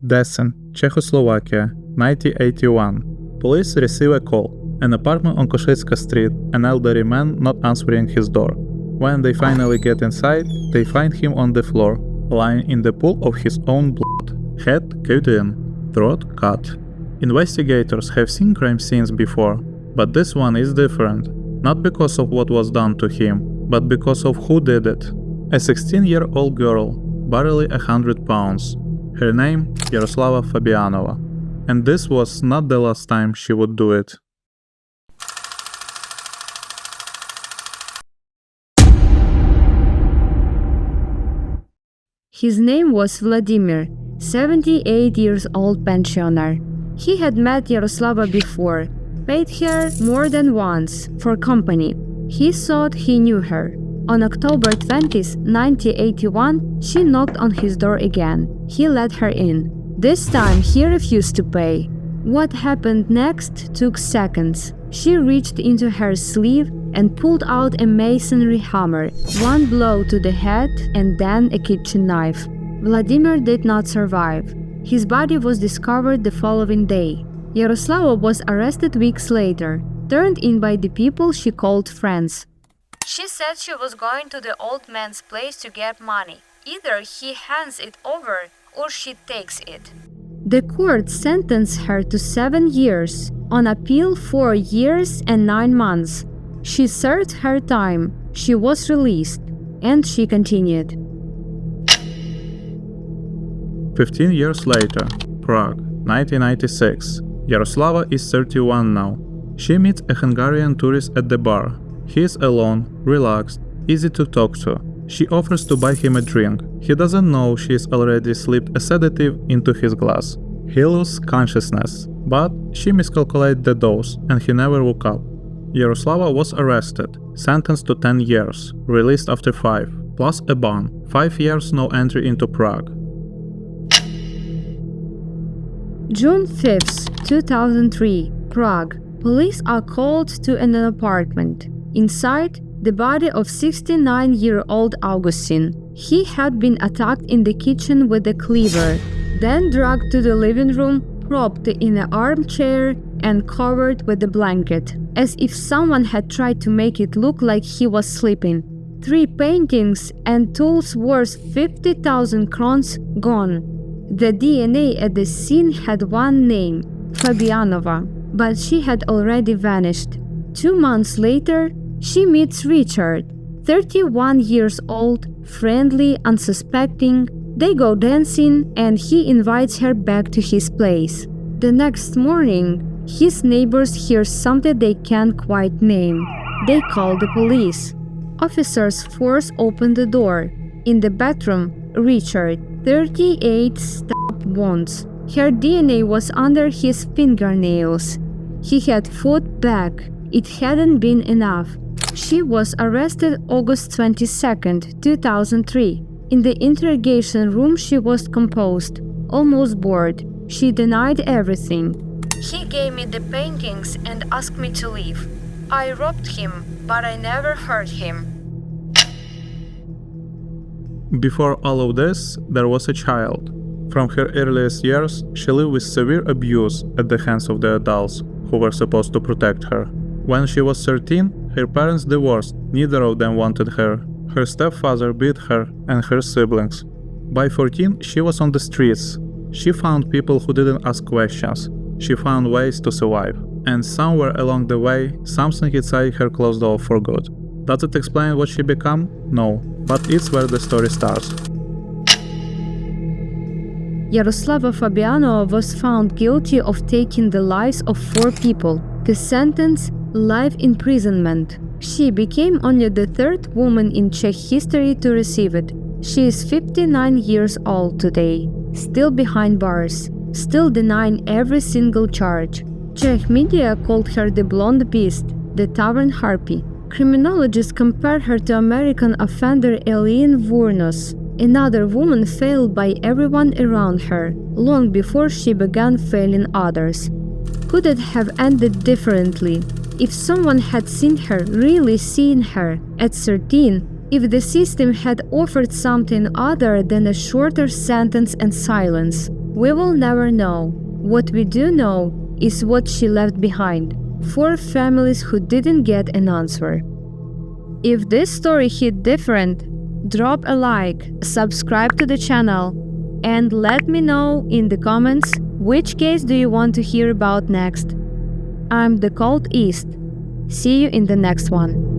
Desen, Czechoslovakia, 1981. Police receive a call. An apartment on Košicka Street, an elderly man not answering his door. When they finally get inside, they find him on the floor, lying in the pool of his own blood. Head cut in, throat cut. Investigators have seen crime scenes before, but this one is different. Not because of what was done to him, but because of who did it. A 16-year-old girl, barely 100 pounds. Her name, Jaroslava Fabiánova. And this was not the last time she would do it. His name was Vladimir, 78 years old pensioner. He had met Yaroslava before, paid her more than once for company. He thought he knew her. On October 20, 1981, she knocked on his door again. He let her in. This time he refused to pay. What happened next took seconds. She reached into her sleeve and pulled out a masonry hammer, one blow to the head and then a kitchen knife. Vladimir did not survive. His body was discovered the following day. Yaroslava was arrested weeks later, turned in by the people she called friends. She said she was going to the old man's place to get money. Either he hands it over or she takes it. The court sentenced her to 7 years, on appeal 4 years and 9 months. She served her time, she was released, and she continued. 15 years later, Prague, 1996. Yaroslava is 31 now. She meets a Hungarian tourist at the bar. He is alone, relaxed, easy to talk to. She offers to buy him a drink. He doesn't know she has already slipped a sedative into his glass. He loses consciousness, but she miscalculated the dose and he never woke up. Yaroslava was arrested, sentenced to 10 years, released after 5, plus a bond, 5 years no entry into Prague. June 5th, 2003, Prague. Police are called to an apartment. Inside, the body of 69-year-old Augustin. He had been attacked in the kitchen with a cleaver, then dragged to the living room, propped in an armchair, and covered with a blanket, as if someone had tried to make it look like he was sleeping. 3 paintings and tools worth 50,000 crowns gone. The DNA at the scene had one name, Fabianova, but she had already vanished. 2 months later, she meets Richard, 31 years old, friendly, unsuspecting. They go dancing and he invites her back to his place. The next morning, his neighbors hear something they can't quite name. They call the police. Officers force open the door. In the bedroom, Richard, 38 stab wounds. Her DNA was under his fingernails. He had food back. It hadn't been enough. She was arrested August 22, 2003. In the interrogation room she was composed, almost bored. She denied everything. He gave me the paintings and asked me to leave. I robbed him, but I never hurt him. Before all of this, there was a child. From her earliest years, she lived with severe abuse at the hands of the adults who were supposed to protect her. When she was 13, her parents divorced. Neither of them wanted her. Her stepfather beat her and her siblings. By 14, she was on the streets. She found people who didn't ask questions. She found ways to survive. And somewhere along the way, something inside her closed off for good. Does it explain what she became? No, but it's where the story starts. Jaroslava Fabiánova was found guilty of taking the lives of 4 people. The sentence: life imprisonment. She became only the 3rd woman in Czech history to receive it. She is 59 years old today, still behind bars, still denying every single charge. Czech media called her the blonde beast, the tavern harpy. Criminologists compared her to American offender Eileen Wuornos, another woman failed by everyone around her, long before she began failing others. Could it have ended differently? If someone had seen her, really seen her, at 13, if the system had offered something other than a shorter sentence and silence? We will never know. What we do know is what she left behind. 4 families who didn't get an answer. If this story hit different, drop a like, subscribe to the channel, and let me know in the comments which case do you want to hear about next. I'm the Cold East. See you in the next one.